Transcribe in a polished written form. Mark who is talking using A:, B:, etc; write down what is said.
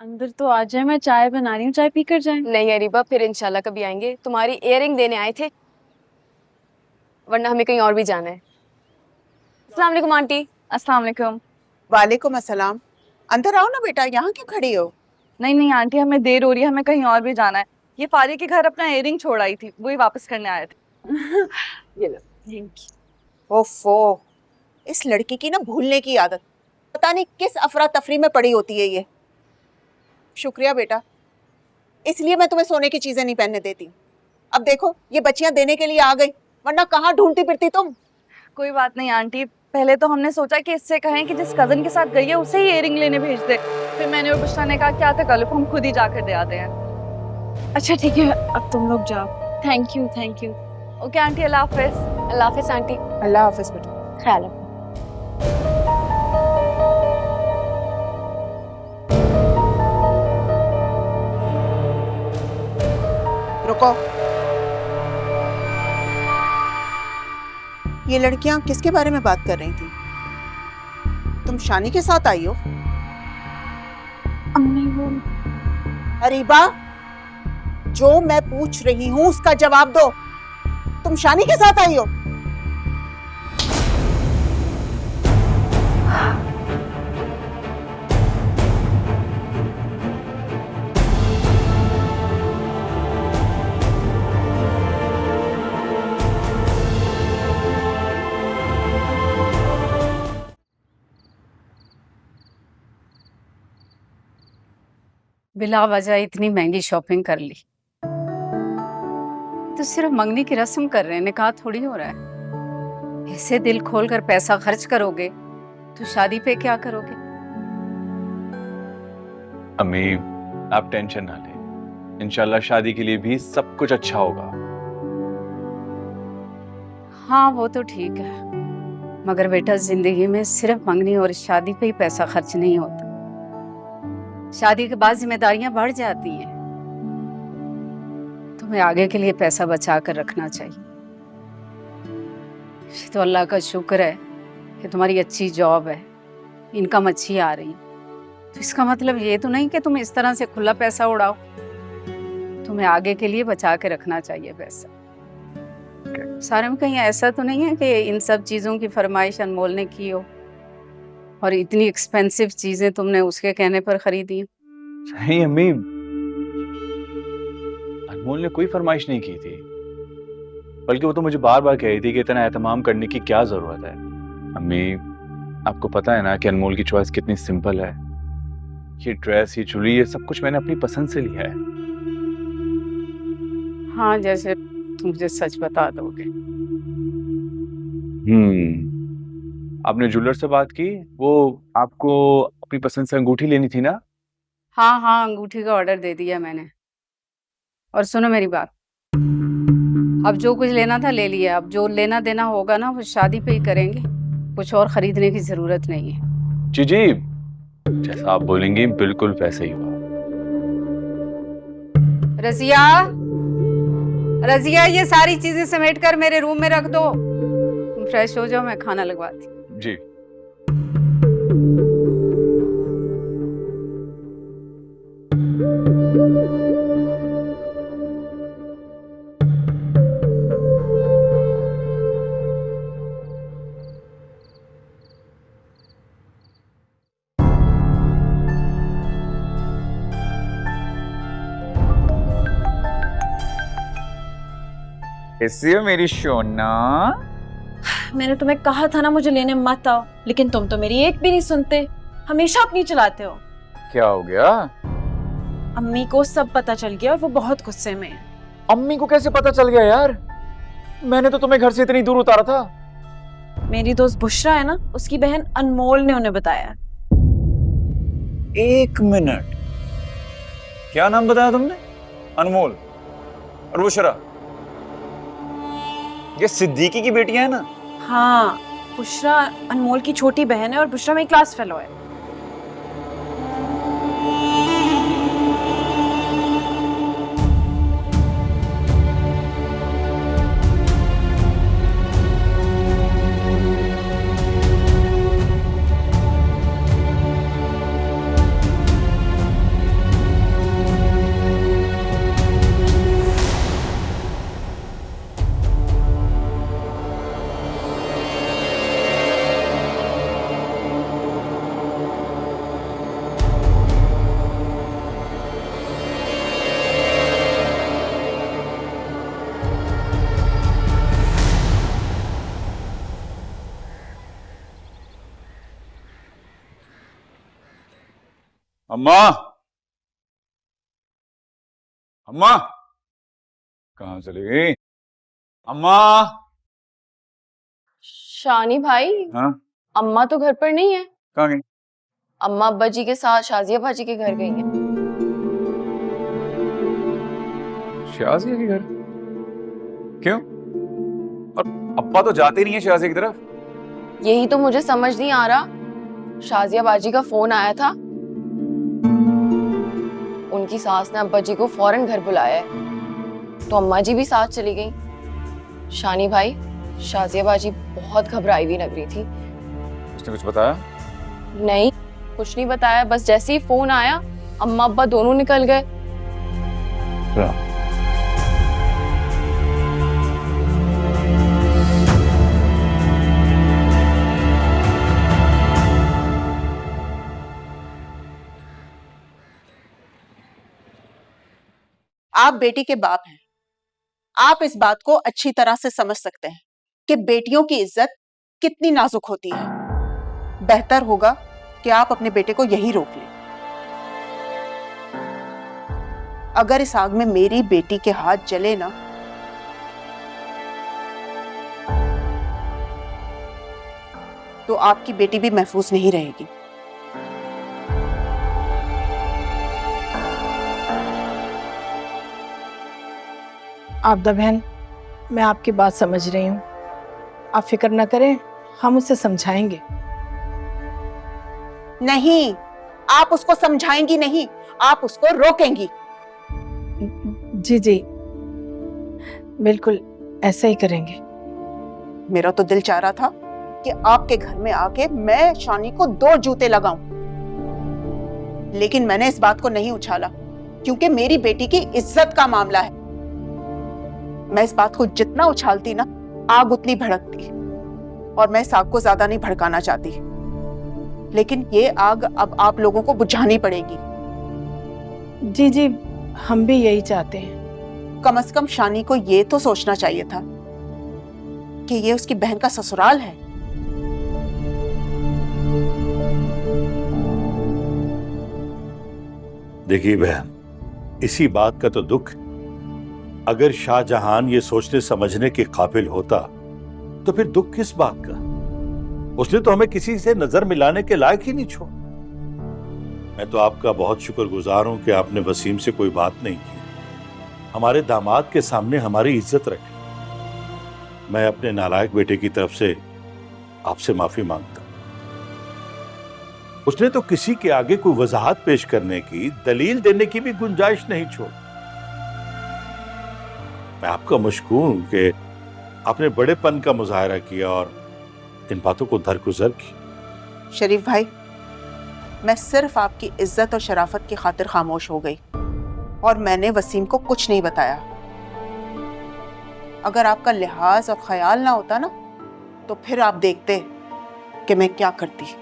A: अंदर तो आ जाए, मैं चाय बना रही हूँ, चाय पी कर जाए।
B: नहीं अरीबा, फिर इंशाल्लाह कभी आएंगे। तुम्हारी इयररिंग देने आए थे, वरना हमें कहीं और भी जाना है। अस्सलाम वालेकुम आंटी।
C: अस्सलाम वालेकुम।
D: वालेकुम अस्सलाम। अंदर आओ ना बेटा, यहाँ क्यों खड़ी हो?
C: नहीं नहीं आंटी, हमें देर हो रही है, हमें कहीं और भी जाना है। ये फारिया के घर अपना इयररिंग छोड़ आई थी, वही वापस करने आए थे।
B: ये लो।
A: Thank you.
D: ओफो, इस लड़की की ना भूलने की आदत, पता नहीं किस अफरा तफरी में पड़ी होती है ये। शुक्रिया बेटा, इसलिए मैं तुम्हें सोने की चीजें नहीं पहनने देती। अब देखो ये बच्चियां देने के लिए आ गई, वरना कहाँ ढूंढती फिरती तुम।
C: कोई बात नहीं आंटी, पहले तो हमने सोचा कि इससे कहें कि जिस कजन के साथ गई है उसे ही इयररिंग लेने भेज दे। फिर मैंने और बुशरा ने कहा क्या तकल्लुफ, हम खुद ही जाकर दे आते हैं।
A: अच्छा ठीक है, अब तुम लोग जाओ। Thank you thank you.
C: Okay aunty, अल्लाह हाफिज।
B: अल्लाह हाफिज आंटी।
D: अल्लाह हाफिज बेटा।
B: ख्याल रखो।
D: रुको, ये लड़कियां किसके बारे में बात कर रही थी? तुम शानी के साथ आई हो?
A: अम्मी वो
D: अरीबा, जो मैं पूछ रही हूँ उसका जवाब दो। तुम शानी के साथ आई हो?
E: बिला वजह इतनी महंगी शॉपिंग कर ली तो सिर्फ मंगनी की रस्म कर रहे हैं, निकाह थोड़ी हो रहा है। ऐसे दिल खोल कर पैसा खर्च करोगे तो शादी पे क्या करोगे?
F: अम्मी, आप टेंशन ना लें, इंशाल्लाह शादी के लिए भी सब कुछ अच्छा होगा।
E: हाँ वो तो ठीक है, मगर बेटा जिंदगी में सिर्फ मंगनी और शादी पे ही पैसा खर्च नहीं होता। शादी के बाद जिम्मेदारियां बढ़ जाती हैं। तुम्हें आगे के लिए पैसा बचा कर रखना चाहिए। तो अल्लाह का शुक्र है कि तुम्हारी अच्छी जॉब है, इनकम अच्छी आ रही, तो इसका मतलब ये तो नहीं कि तुम इस तरह से खुला पैसा उड़ाओ। तुम्हें आगे के लिए बचा के रखना चाहिए पैसा। सारे में कहीं ऐसा तो नहीं है कि इन सब चीज़ों की फरमाइश अनमोल ने की हो और इतनी एक्सपेंसिव चीज़ें तुमने उसके कहने पर खरीदी?
F: नहीं अम्मी, अनमोल ने कोई फरमाइश नहीं की थी, बल्कि वो तो मुझे बार बार कह रही थी कि इतना एहतमाम करने की क्या जरूरत है। अम्मी, आपको पता है ना कि अनमोल की चॉइस कितनी सिंपल है। ये ड्रेस, ये ज्वेलरी, ये सब कुछ मैंने अपनी पसंद से लिया है।
E: हाँ, जैसे तुम मुझे सच बता दोगे।
F: आपने ज्वेलर से बात की? वो आपको अपनी पसंद से अंगूठी लेनी थी ना?
E: हाँ हाँ, अंगूठी का ऑर्डर दे दिया मैंने। और सुनो मेरी बात, अब जो कुछ लेना था ले लिया, अब जो लेना देना होगा ना वो शादी पे ही करेंगे, कुछ और खरीदने की जरूरत नहीं है।
F: जी जी, जैसा आप बोलेंगी बिल्कुल वैसे ही हुआ।
E: रजिया, रजिया, ये सारी चीजें समेट कर मेरे रूम में रख दो। तुम फ्रेश हो जाओ, मैं खाना लगवाती।
F: जी।
G: कैसी हो मेरी सोना?
A: मैंने तुम्हें कहा था ना मुझे लेने मत आओ, लेकिन तुम तो मेरी एक भी नहीं सुनते, हमेशा अपनी चलाते हो।
G: क्या हो गया?
A: अम्मी को सब पता चल गया और वो बहुत गुस्से में है।
G: अम्मी को कैसे पता चल गया यार? मैंने तो तुम्हें घर से इतनी दूर उतारा था।
A: मेरी दोस्त बुशरा है ना, उसकी बहन अनमोल ने उन्हें बताया।
G: एक मिनट, क्या नाम बताया तुमने? अनमोल और बुशरा? ये सिद्दीकी की बेटियां है ना?
A: हाँ, बुशरा अनमोल की छोटी बहन है और बुशरा मेरी क्लास फेलो है।
G: अम्मा, अम्मा कहाँ चली गई? अम्मा।
B: शानी भाई,
G: हाँ,
B: अम्मा तो घर पर नहीं है।
G: कहाँ गई?
B: अम्मा अब्बा जी के साथ शाजिया भाजी के घर गई हैं।
G: शाजिया के घर? क्यों? और अब्बा तो जाते नहीं है शाजिया की तरफ।
B: यही तो मुझे समझ नहीं आ रहा। शाजिया बाजी का फोन आया था, उनकी सास ने अब्बा जी को फौरन घर बुलाया है, तो अम्मा जी भी साथ चली गई। शानी भाई, शाजिया बाजी बहुत घबराई हुई लग रही थी।
G: उसने कुछ बताया?
B: नहीं, कुछ नहीं बताया, बस जैसे ही फोन आया अम्मा अब्बा दोनों निकल गए।
D: आप बेटी के बाप हैं, आप इस बात को अच्छी तरह से समझ सकते हैं कि बेटियों की इज्जत कितनी नाजुक होती है। बेहतर होगा कि आप अपने बेटे को यहीं रोक लें। अगर इस आग में मेरी बेटी के हाथ जले ना, तो आपकी बेटी भी महफूज नहीं रहेगी।
H: आपदा बहन, मैं आपकी बात समझ रही हूँ, आप फिक्र न करें, हम उसे समझाएंगे।
D: नहीं, आप उसको समझाएंगी नहीं, आप उसको रोकेंगी।
H: जी जी, बिल्कुल ऐसा ही करेंगे।
D: मेरा तो दिल चाह रहा था कि आपके घर में आके मैं शानी को 2 जूते लगाऊं, लेकिन मैंने इस बात को नहीं उछाला क्योंकि मेरी बेटी की इज्जत का मामला है। मैं इस बात को जितना उछालती ना, आग उतनी भड़कती, और मैं इस आग को ज्यादा नहीं भड़काना चाहती, लेकिन ये आग अब आप लोगों को बुझानी पड़ेगी।
H: जी जी, हम भी यही चाहते हैं।
D: कम से कम शानी को ये तो सोचना चाहिए था कि ये उसकी बहन का ससुराल है।
I: देखिए बहन, इसी बात का तो दुख, अगर शाहजहान ये सोचने समझने के काबिल होता तो फिर दुख किस बात का? उसने तो हमें किसी से नजर मिलाने के लायक ही नहीं छोड़ा। मैं तो आपका बहुत शुक्रगुजार हूं कि आपने वसीम से कोई बात नहीं की, हमारे दामाद के सामने हमारी इज्जत रखी। मैं अपने नालायक बेटे की तरफ से आपसे माफी मांगता। उसने तो किसी के आगे कोई वजाहत पेश करने की, दलील देने की भी गुंजाइश नहीं छोड़ी। मैं आपका मशकूर हूं कि आपने बड़ेपन का मुजाहरा किया और इन बातों को दरगुजर की।
D: शरीफ भाई, मैं सिर्फ आपकी इज्जत और शराफत की खातिर खामोश हो गई और मैंने वसीम को कुछ नहीं बताया। अगर आपका लिहाज और ख्याल ना होता ना, तो फिर आप देखते कि मैं क्या करती।